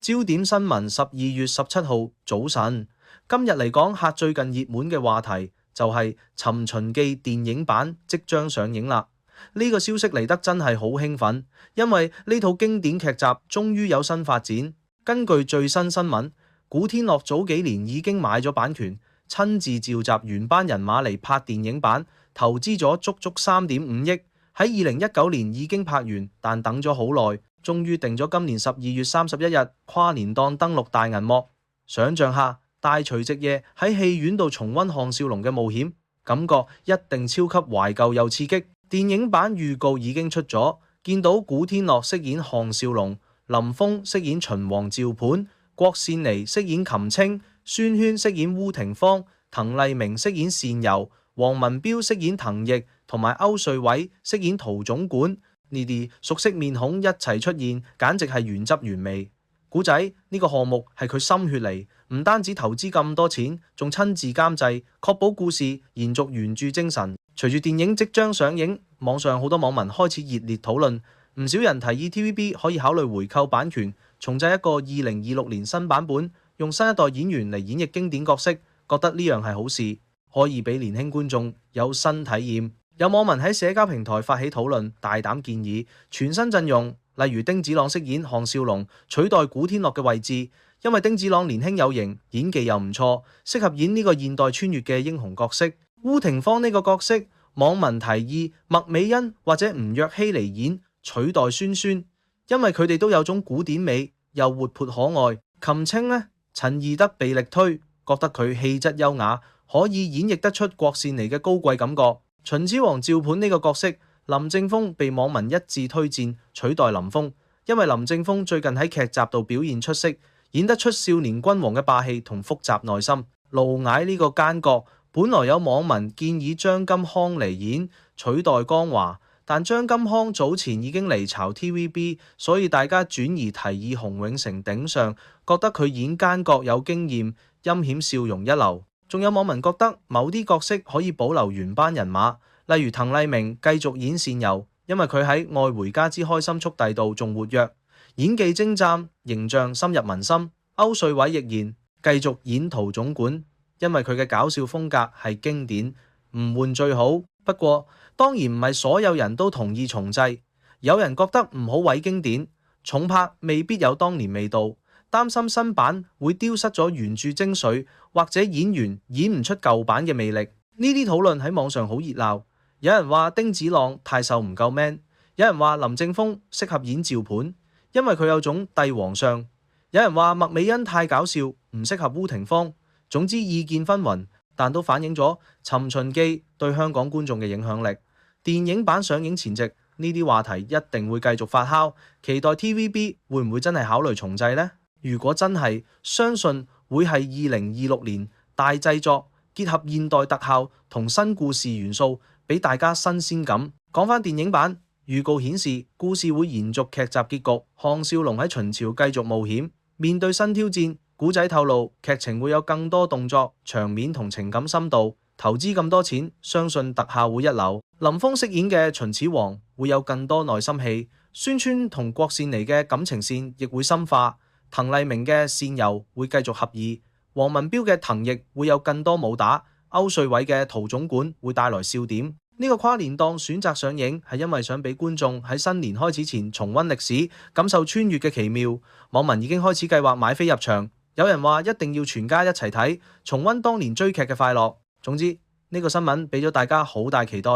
焦點新聞12月17號早晨，今日嚟講下最近熱門嘅話題就係《尋秦記》電影版即將上映啦。呢個消息嚟得真係好興奮，因為呢套經典劇集終於有新發展。根據最新新聞，古天樂早幾年已經買咗版權，親自召集原班人馬嚟拍電影版，投資咗足足3.5億，喺2019年已經拍完，但等咗好耐。終於定咗今年12月31日跨年檔登陸大銀幕。想象下大除夕夜喺戲院度重溫項少龍嘅冒險，感覺一定超級懷舊又刺激。電影版預告已經出咗，見到古天樂飾演項少龍，林峰飾演秦王趙盤，郭羨妮飾演琴青，孫軒飾演烏廷芳，滕麗明飾演善柔，黃文彪飾演滕毅，同埋歐瑞偉飾演陶總管。呢啲熟悉面孔一齊出現，簡直係原汁原味。古仔呢個項目係佢心血嚟，唔單止投資咁多錢，仲親自監製，確保故事延續原著精神。隨住電影即將上映，網上好多網民開始熱烈討論，唔少人提議 TVB 可以考慮回購版權，重製一個2026年新版本，用新一代演員嚟演繹經典角色，覺得呢樣係好事，可以俾年輕觀眾有新體驗。有網民喺社交平台發起討論，大膽建議全新陣容，例如丁子朗飾演項少龍，取代古天樂嘅位置，因為丁子朗年輕有型，演技又唔錯，適合演呢個現代穿越嘅英雄角色。烏廷芳呢個角色，網民提議麥美恩或者吳若希嚟演，取代孫孫，因為佢哋都有種古典美，又活潑可愛。琴青呢，陳義德被力推，覺得佢氣質優雅，可以演繹得出郭羨妮嘅高貴感覺。秦始皇趙盤呢個角色，林正峰被網民一致推薦取代林峰，因為林正峰最近喺劇集度表現出色，演得出少年君王嘅霸氣同複雜內心。盧艾呢個奸角，本來有網民建議張金康嚟演取代江華，但張金康早前已經離巢 TVB， 所以大家轉移提議洪永城頂上，覺得佢演奸角有經驗，陰險笑容一流。仲有網民覺得某啲角色可以保留原班人馬，例如滕麗明繼續演善柔，因為佢喺《愛回家之開心速遞》度仲活躍，演技精湛，形象深入民心。歐瑞偉亦然繼續演陶總管，因為佢嘅搞笑風格係經典，唔換最好。不過當然唔係所有人都同意重製，有人覺得唔好毀經典，重拍未必有當年味道。擔心新版會丟失咗原著精髓，或者演員演唔出舊版嘅魅力。呢啲討論喺網上好熱鬧，有人話丁子朗太瘦唔夠 man， 有人話林正峰適合演趙盤，因為佢有種帝皇相，有人話麥美恩太搞笑，唔適合烏廷芳。總之意見紛紜，但都反映咗《尋秦記》對香港觀眾嘅影響力。電影版上映前夕，呢啲話題一定會繼續發酵，期待 TVB 會唔會真係考慮重製呢？如果真係，相信會係2026年大製作，結合現代特效同新故事元素，俾大家新鮮感。講返電影版，預告顯示故事會延續劇集結局，項少龍喺秦朝繼續冒險，面對新挑戰。古仔透露劇情會有更多動作場面同情感深度，投資咁多錢，相信特效會一流。林峰飾演嘅秦始皇會有更多內心戲，孫川同郭羨妮嘅感情線亦會深化。滕麗明嘅善柔會繼續合意，黃文彪嘅滕毅會有更多武打，歐瑞偉嘅陶總管會帶來笑點。呢個跨年檔選擇上映係因為想俾觀眾喺新年開始前重溫歷史，感受穿越嘅奇妙。網民已經開始計劃買飛入場，有人話一定要全家一齊睇，重溫當年追劇嘅快樂。總之呢個新聞俾咗大家好大期待，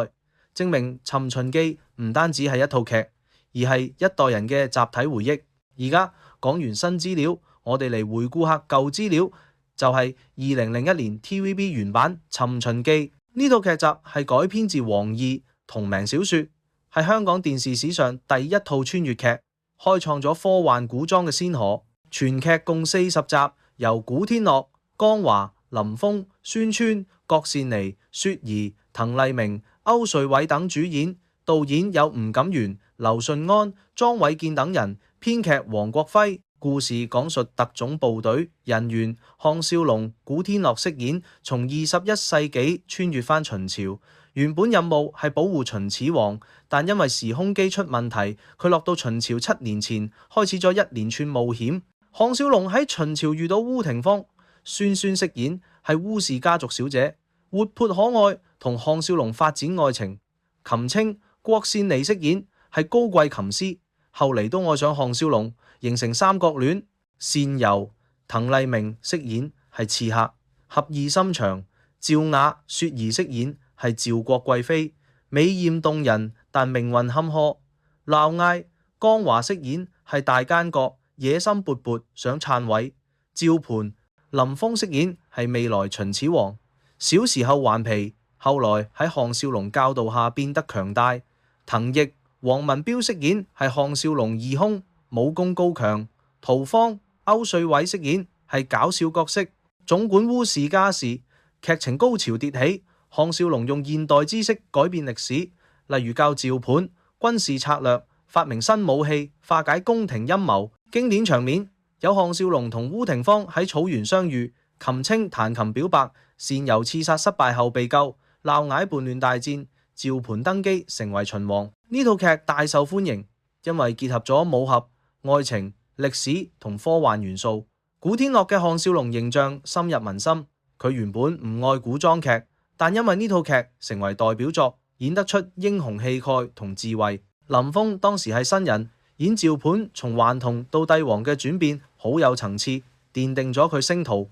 證明《尋秦記》唔單止係一套劇，而係一代人嘅集體回憶。而家講完新資料，我哋嚟回顧下舊資料，就係2001年 TVB 原版《尋秦記》呢套劇集係改編自黃易同名小說，係香港電視史上第一套穿越劇，開創咗科幻古裝嘅先河。全劇共40集，由古天樂、江華、林峰、孫川、郭羨妮、雪兒、滕麗明、歐瑞偉等主演，導演有吳錦源、劉順安、莊偉健等人，編劇黃國輝。故事講述特種部隊人員項少龍、古天樂飾演，從21世紀穿越返秦朝。原本任務係保護秦始皇，但因為時空機出問題，佢落到秦朝7年前，開始咗一連串冒險。項少龍喺秦朝遇到鄔廷芳，孫飾演係鄔氏家族小姐，活潑可愛，同項少龍發展愛情。琴清、郭羨妮飾演係高貴琴師，後嚟都愛上項少龍，形成三角戀。善柔、滕麗明飾演係刺客，俠義心腸。趙雅、雪兒飾演係趙國貴妃，美艷動人，但命運坎坷。鬧嗌、江華飾演係大奸角，野心勃勃，想篡位。趙盤、林峰飾演係未來秦始皇，小時候頑皮，後來喺項少龍教導下變得強大。滕毅、黃文彪飾演係項少龍義兄，武功高強。陶芳、歐瑞偉飾演係搞笑角色，總管鄔氏家事。劇情高潮迭起，項少龍用現代知識改變歷史，例如教趙盤軍事策略，發明新武器，化解宮廷陰謀。經典場面有項少龍同鄔廷芳喺草原相遇，琴清彈琴表白，善柔刺殺失敗後被救，鬧嗌叛亂大戰，趙盤登基成為秦王。呢套劇大受歡迎，因為結合咗武俠、愛情、歷史同科幻元素。古天樂嘅項少龍形象深入民心。佢原本唔愛古裝劇，但因為呢套劇成為代表作，演得出英雄氣概同智慧。林峰當時係新人，演趙盤從頑童到帝王嘅轉變好有層次，奠定咗佢星途。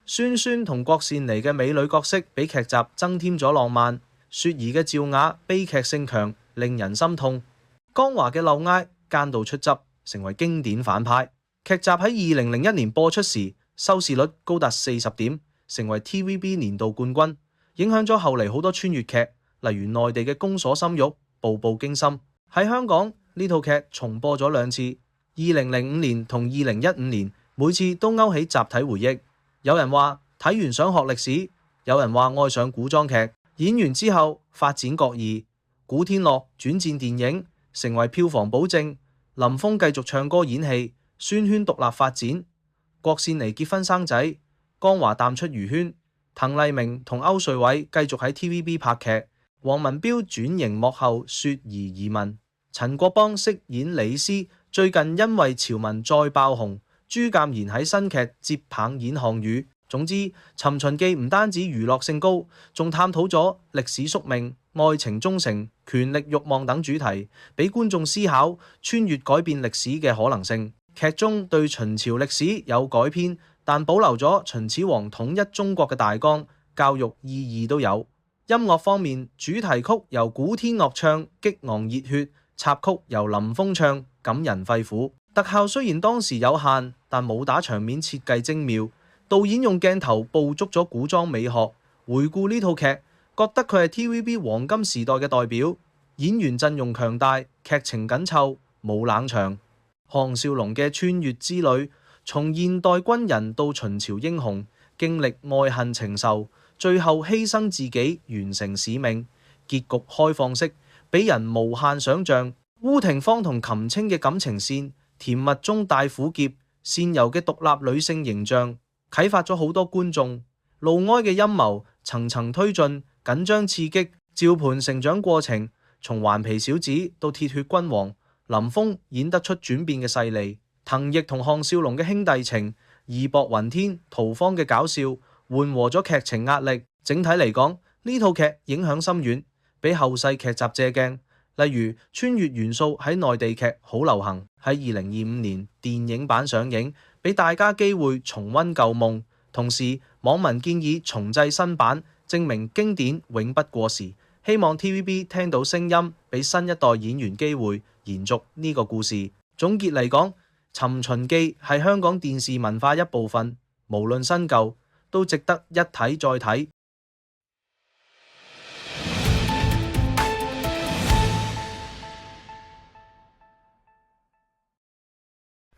孫同郭羨妮嘅美女角色俾劇集增添咗浪漫，雪兒嘅趙雅悲劇性強，令人心痛。江華嘅漏嗌奸到出汁，成為經典反派。劇集喺2001年播出時，收視率高達40點，成為 TVB 年度冠軍，影響咗後嚟好多穿越劇，例如內地嘅《宮鎖心玉》、《步步驚心》。喺香港呢套劇重播咗2次，2005年同2015年，每次都勾起集體回憶。有人話睇完想學歷史，有人話愛上古裝劇。演完之後發展各異，古天樂轉戰電影，成為票房保證；林峰繼續唱歌演戲，孫圈獨立發展。郭羨妮結婚生仔，江華淡出娛圈，滕麗明同歐瑞偉繼續喺 TVB 拍劇，黃文彪轉型幕後，雪兒移民，陳國邦飾演李斯，最近因為潮文再爆紅，朱鑑賢喺新劇接棒演項羽。總之，《尋秦記》唔單止娛樂性高，仲探討咗歷史宿命、愛情忠誠、權力慾望等主題，俾觀眾思考穿越改變歷史嘅可能性。劇中對秦朝歷史有改編，但保留咗秦始皇統一中國嘅大綱，教育意義都有。音樂方面，主題曲由古天樂唱，激昂熱血；插曲由林峰唱，感人肺腑。特效雖然當時有限，但武打場面設計精妙，導演用鏡頭捕捉咗古裝美學。回顧呢套劇，覺得佢係 TVB 黃金時代嘅代表，演員陣容強大，劇情緊湊，冇冷場。項少龍嘅穿越之旅，從現代軍人到秦朝英雄，經歷愛恨情仇，最後犧牲自己完成使命，結局開放式，俾人無限想象。鄔廷芳同琴清嘅感情線，甜蜜中帶苦澀，善柔嘅獨立女性形象，啟發咗好多觀眾。嫪毐嘅陰謀層層推進，緊張刺激。趙盤成長過程，從頑皮小子到鐵血君王。林峰演得出轉變嘅細膩，滕毅同項少龍嘅兄弟情義薄雲天，陶芳嘅搞笑緩和咗劇情壓力。整體嚟講，呢套劇影響深遠，俾後世劇集借鏡。例如穿越元素喺內地劇好流行，喺2025年電影版上映，俾大家機會重溫舊夢。同時網民建議重製新版，證明經典永不過時。希望 TVB 聽到聲音，俾新一代演員機會延續呢個故事。總結嚟講，《尋秦記》係香港電視文化一部分，無論新舊都值得一睇再睇。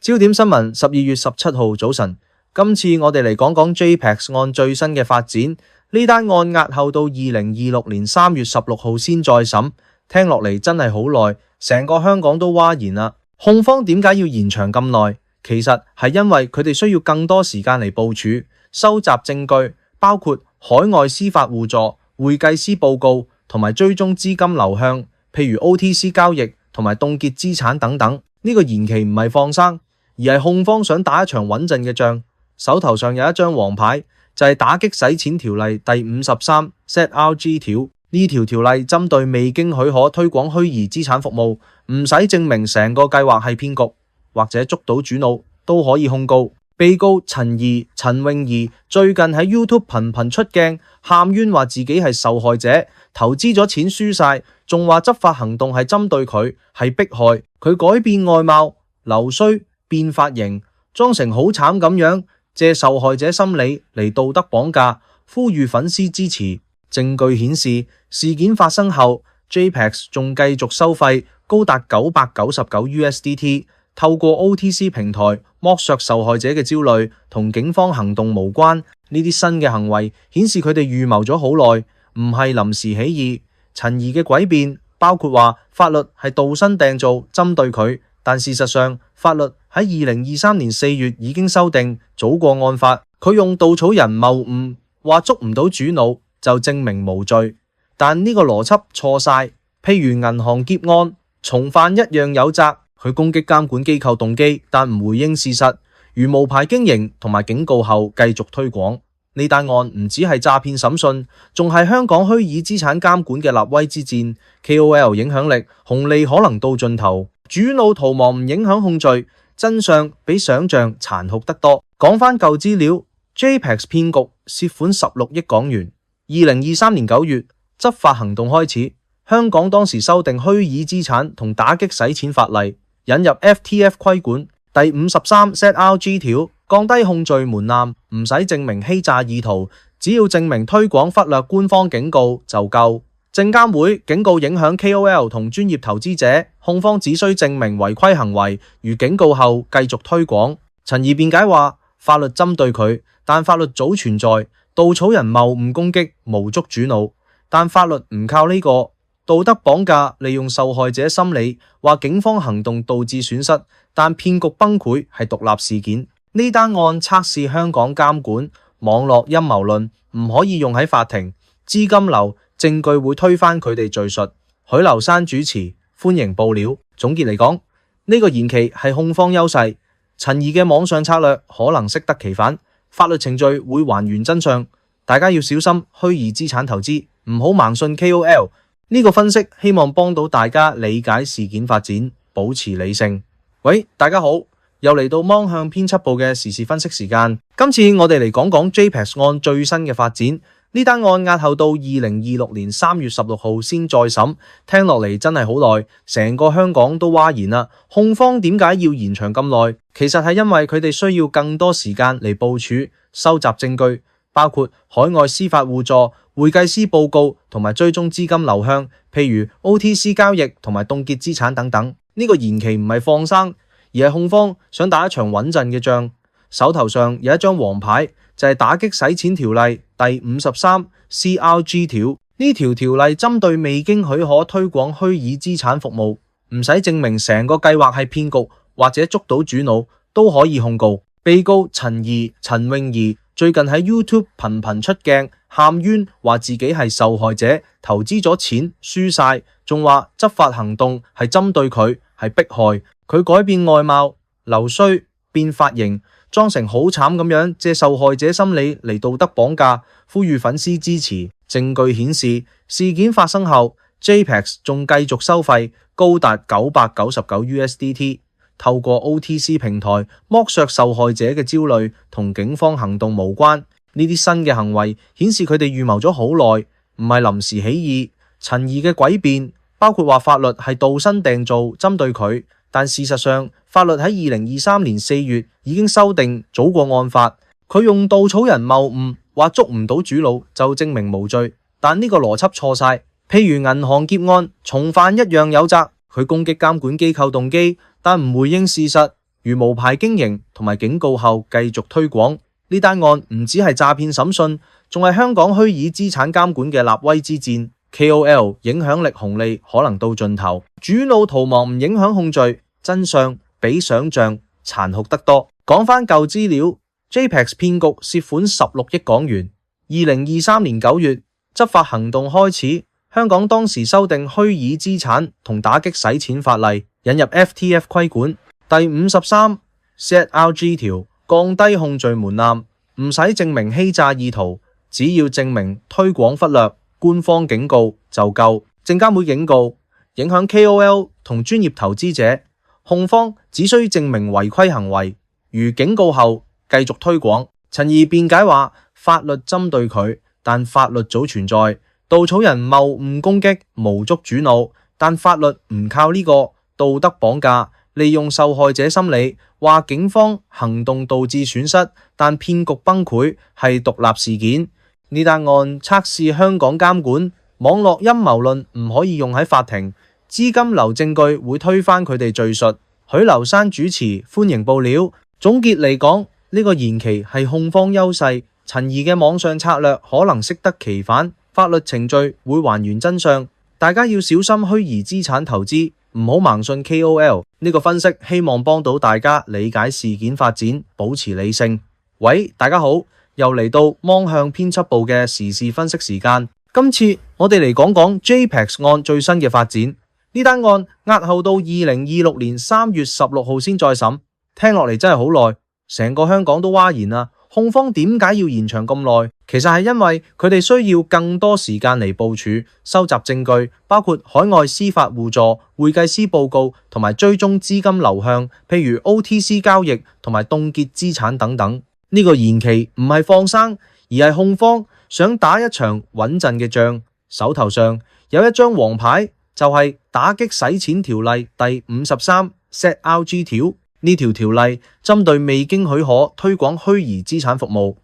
焦點新聞12月17號早晨，今次我哋嚟講講 JPEX 案最新嘅發展。呢單案押後到2026年3月16號先再審，聽落嚟真係好耐，成個香港都嘩然啦。控方點解要延長咁耐？其實係因為佢哋需要更多時間嚟部署、收集證據，包括海外司法互助、會計師報告同埋追蹤資金流向，譬如 OTC 交易同埋凍結資產等等。呢個延期唔係放生，而係控方想打一場穩陣嘅仗，手頭上有一張黃牌，就係打擊洗錢條例第53 ZRG 條。呢條條例針對未經許可推廣虛擬資產服務，唔使證明成個計劃係騙局，或者捉到主腦都可以控告。被告陳詠儀最近喺 YouTube 頻頻出鏡，喊冤話自己係受害者，投資咗錢輸晒，仲話執法行動係針對佢，係迫害佢，改變外貌、留鬚、變髮型，裝成好慘咁樣，借受害者心理嚟道德綁架，呼籲粉絲支持。證據顯示，事件發生後 ，JPEX 仲繼續收費高達999 USDT， 透過 OTC 平台剝削受害者嘅焦慮，同警方行動無關。呢啲新嘅行為顯示佢哋預謀咗好耐，唔係臨時起意。陳怡嘅詭辯包括話法律係度身訂造針對佢，但事實上法律喺2023年4月已經修訂，早過案發。佢用稻草人謬誤話捉唔到主腦就證明無罪，但呢個邏輯錯晒。譬如銀行劫案，從犯一樣有責，佢攻擊監管機構動機，但唔回應事實，如無牌經營同埋警告後繼續推廣。呢單案唔只係詐騙審訊，仲係香港虛擬資產監管嘅立威之戰。KOL 影響力紅利可能到盡頭，主腦逃亡唔影響控罪，真相比想象殘酷得多。講翻舊資料 ，JPEX 騙局涉款16億港元。2023年9月，執法行動開始。香港當時修訂虛擬資產同打擊洗錢法例，引入 FTF 規管第53 ZRG 條，降低控罪門檻，唔使證明欺詐意圖，只要證明推廣忽略官方警告就夠。證監會警告影響 KOL 同專業投資者，控方只需證明違規行為，如警告後繼續推廣。陳怡辯解話，法律針對佢，但法律早存在。稻草人謬誤攻擊無足主腦，但法律唔靠呢個道德綁架，利用受害者心理，話警方行動導致損失，但騙局崩潰係獨立事件。呢單案測試香港監管網絡陰謀論，唔可以用喺法庭，資金流證據會推翻佢哋敘述。許留山主持，歡迎報料。總結嚟講，呢個延期係控方優勢，陳怡嘅網上策略可能適得其反。法律程序會還原真相，大家要小心虛擬資產投資，唔好盲信 KOL。呢個分析希望幫到大家理解事件發展，保持理性。喂，大家好，又嚟到芒向編輯部嘅時事分析時間。今次我哋嚟講講 JPEX 案最新嘅發展。呢單案押後到2026年3月16號先再審，聽落嚟真係好耐，成個香港都嘩然啦。控方點解要延長咁耐？其實係因為佢哋需要更多時間嚟部署、收集證據，包括海外司法互助、會計師報告同埋追蹤資金流向，譬如 OTC 交易同埋凍結資產等等。呢個延期唔係放生，而係控方想打一場穩陣嘅仗，手頭上有一張黃牌，就係打擊洗錢條例第53 CRG 條。呢條條例針對未經許可推廣虛擬資產服務，唔使證明成個計劃係騙局，或者捉到主腦都可以控告。被告陳詠儀最近喺 YouTube 頻頻出鏡，喊冤話自己係受害者，投資咗錢輸晒，仲話執法行動係針對佢，係迫害佢，改變外貌、留鬚、變髮型，裝成好慘咁樣，借受害者心理嚟道德綁架，呼籲粉絲支持。證據顯示，事件發生後 ，JPEX 仲繼續收費高達999 USDT， 透過 OTC 平台剝削受害者嘅焦慮，同警方行動無關。呢啲新嘅行為顯示佢哋預謀咗好耐，唔係臨時起意。陳怡嘅詭辯包括話法律係度身訂造針對佢，但事實上法律喺2023年4月已經修訂，早過案發。佢用稻草人謬誤話捉唔到主腦就證明無罪，但呢個邏輯錯晒。譬如銀行劫案，從犯一樣有責，佢攻擊監管機構動機，但唔回應事實，如無牌經營同埋警告後繼續推廣。呢單案唔只係詐騙審訊，仲係香港虛擬資產監管嘅立威之戰。KOL 影響力紅利可能到盡頭，主腦逃亡唔影響控罪，真相比想象殘酷得多。講翻舊資料 ，JPEX 騙局涉款16億港元。2023年9月，執法行動開始，香港當時修訂虛擬資產同打擊洗錢法例，引入 FTF 規管第53 ZRG 條，降低控罪門檻，唔使證明欺詐意圖，只要證明推廣忽略官方警告就夠。證監會警告，影響 KOL 同專業投資者，控方只需證明違規行為，如警告後繼續推廣。陳怡辯解話，法律針對佢，但法律早存在。稻草人謬誤攻擊，無足主腦，但法律唔靠呢個道德綁架，利用受害者心理，話警方行動導致損失，但騙局崩潰係獨立事件。呢單案測試香港監管，網絡陰謀論唔可以用喺法庭，資金流證據會推翻佢哋敘述。許留山主持，歡迎報料。總結嚟講，呢個延期係控方優勢，陳怡嘅網上策略可能適得其反。法律程序會還原真相，大家要小心虛擬資產投資，唔好盲信 KOL。呢個分析希望幫到大家理解事件發展，保持理性。喂，大家好，又嚟到芒向編輯部嘅時事分析時間。今次我哋嚟講講 JPEX 案最新嘅發展。呢單案押後到2026年3月16號先再審，聽落嚟真係好耐，成個香港都嘩然啦。控方點解要延長咁耐？其實係因為佢哋需要更多時間嚟部署、收集證據，包括海外司法互助、會計師報告同埋追蹤資金流向，譬如 OTC 交易同埋凍結資產等等。呢個延期唔係放生，而係控方想打一場穩陣嘅仗，手頭上有一張黃牌，就係打擊洗錢條例第53 ZRG 條。呢條條例針對未經許可推廣虛擬資產服務，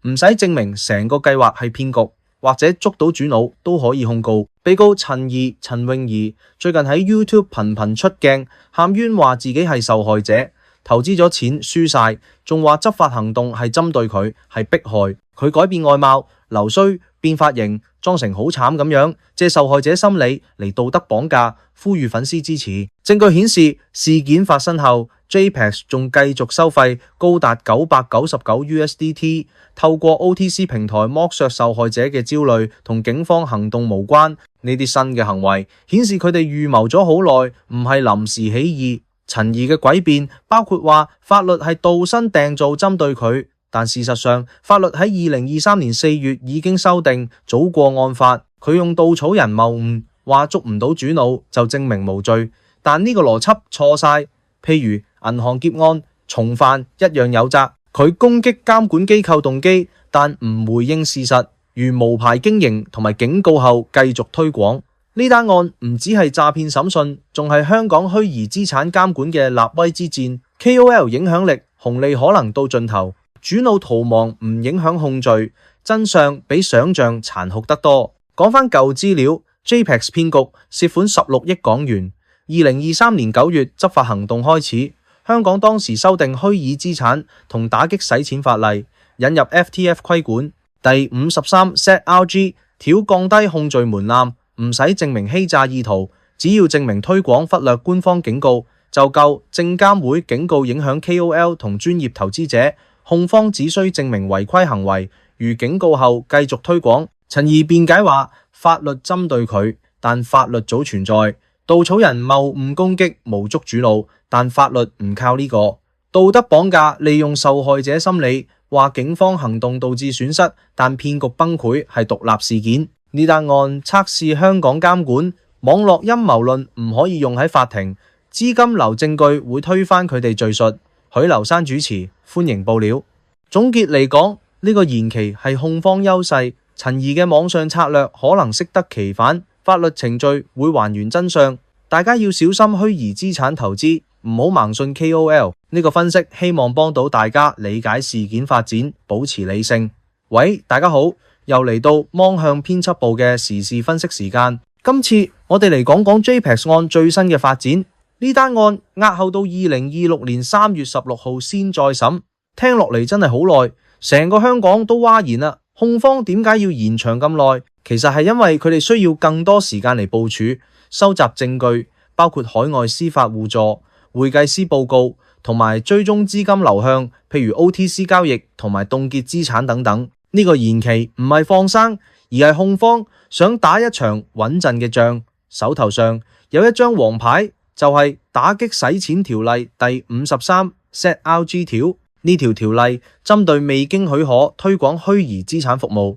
唔使證明成個計劃係騙局，或者捉到主腦都可以控告。被告陳詠儀最近喺 YouTube 頻頻出鏡，喊冤話自己係受害者，投資咗錢輸晒，仲話執法行動係針對佢，係迫害佢改變外貌、留鬚、變髮型，裝成好慘咁樣，借受害者心理嚟道德綁架，呼籲粉絲支持。證據顯示，事件發生後，JPEX 仲繼續收費高達999 USDT， 透過 OTC 平台剝削受害者嘅焦慮，同警方行動無關。呢啲新嘅行為顯示佢哋預謀咗好耐，唔係臨時起意。陳怡嘅詭辯包括話法律係度身訂造針對佢，但事實上法律喺2023年4月已經修訂，早過案發。佢用稻草人謬誤話捉唔到主腦就證明無罪，但呢個邏輯錯晒。譬如銀行劫案，從犯一樣有責。佢攻擊監管機構動機，但唔回應事實，如無牌經營同埋警告後繼續推廣。呢單案唔只係詐騙審訊，仲係香港虛擬資產監管嘅立威之戰。KOL 影響力紅利可能到盡頭，主腦逃亡唔影響控罪，真相比想象殘酷得多。講返舊資料 ，JPEX 騙局涉款16億港元。2023年9月執法行動開始，香港當時修訂虛擬資產同打擊洗錢法例，引入 FTF 規管。第53 ZRG 條降低控罪門檻，唔使證明欺詐意圖，只要證明推廣忽略官方警告就夠。證監會警告影響 KOL 同專業投資者，控方只需證明違規行為，如警告後繼續推廣。陳怡辯解話，法律針對佢，但法律早存在。稻草人謬誤攻擊，無足主腦，但法律唔靠呢個。道德綁架，利用受害者心理，話警方行動導致損失，但騙局崩潰係獨立事件。呢單案測試香港監管，網絡陰謀論唔可以用喺法庭，資金流證據會推翻佢哋敘述。許留山主持，歡迎報料。總結嚟講，呢個延期係控方優勢，陳怡嘅網上策略可能適得其反。法律程序會還原真相，大家要小心虛擬資產投資，唔好盲信 KOL。呢個分析希望幫到大家理解事件發展，保持理性。喂，大家好，又嚟到芒向編輯部嘅時事分析時間。今次我哋嚟講講 JPEX 案最新嘅發展。呢單案押後到2026年3月16號先再審，聽落嚟真係好耐，成個香港都嘩然啦。控方點解要延長咁耐？其實係因為佢哋需要更多時間嚟部署、收集證據，包括海外司法互助、會計師報告同埋追蹤資金流向，譬如 OTC 交易同埋凍結資產等等。呢個延期唔係放生，而係控方想打一場穩陣嘅仗，手頭上有一張黃牌，就係打擊洗錢條例第53 SET-RG 條，呢條條例針對未經許可推廣虛擬資產服務，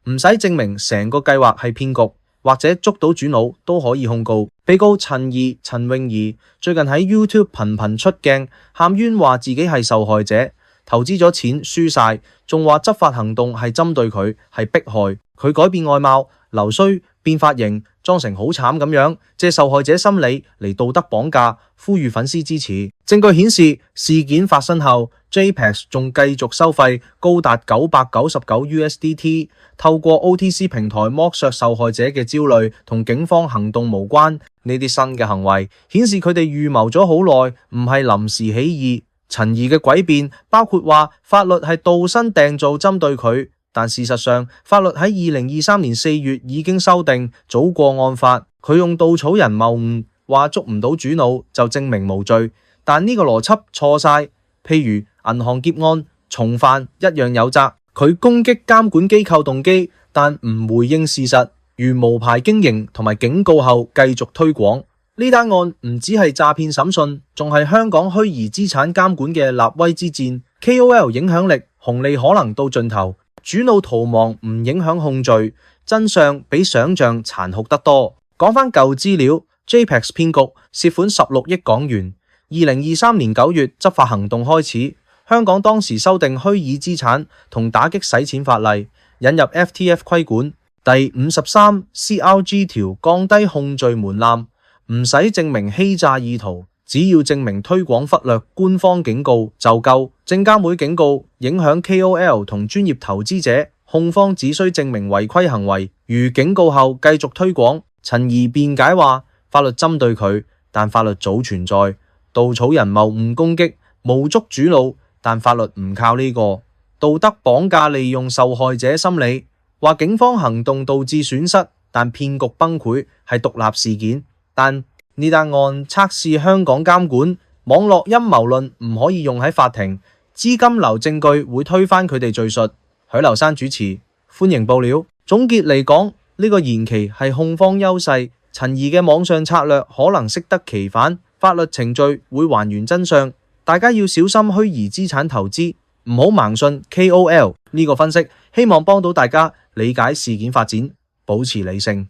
唔使證明成個計劃係騙局，或者捉到主腦都可以控告。被告陳詠儀最近喺 YouTube 頻頻出鏡，喊冤話自己係受害者，投資咗錢輸晒，仲話執法行動係針對佢，係迫害佢改變外貌、留鬚、變髮型，裝成好慘咁樣，借受害者心理嚟道德綁架，呼籲粉絲支持。證據顯示，事件發生後 JPEX 仲繼續收費高達999 USDT， 透過 OTC 平台剝削受害者嘅焦慮，同警方行動無關。呢啲新嘅行為顯示佢哋預謀咗好耐，唔係臨時起意。陳怡嘅詭辯包括話法律係度身訂造針對佢，但事實上法律喺2023年4月已經修訂，早過案發。佢用稻草人謬誤話捉唔到主腦就證明無罪，但呢個邏輯錯晒。譬如銀行劫案從犯一樣有責，佢攻擊監管機構動機，但唔回應事實，如無牌經營同埋警告後繼續推廣。呢單案唔只係詐騙審訊，仲係香港虛擬資產監管嘅立威之戰。KOL 影響力紅利可能到盡頭，主腦逃亡唔影響控罪，真相比想象殘酷得多。講返舊資料 ，JPEX 騙局涉款16億港元。2023年9月執法行動開始，香港當時修訂虛擬資產同打擊洗錢法例，引入 FTF 規管。第53 CRG 條降低控罪門檻，唔使證明欺詐意圖，只要證明推廣忽略官方警告就夠。證監會警告影響 KOL 同專業投資者，控方只需證明違規行為，如警告後繼續推廣。陳怡辯解話，法律針對佢，但法律早存在。稻草人謬誤攻擊，無捉主腦，但法律唔靠呢個。道德綁架利用受害者心理，話警方行動導致損失，但騙局崩潰係獨立事件。但呢單案測試香港監管，網絡陰謀論唔可以用喺法庭，資金流證據會推翻佢哋敘述。許留山主持，歡迎報料。總結嚟講，呢個延期係控方優勢，陳怡嘅網上策略可能適得其反，法律程序會還原真相。大家要小心虛擬資產投資，唔好盲信 KOL 呢個分析，希望幫到大家理解事件發展，保持理性。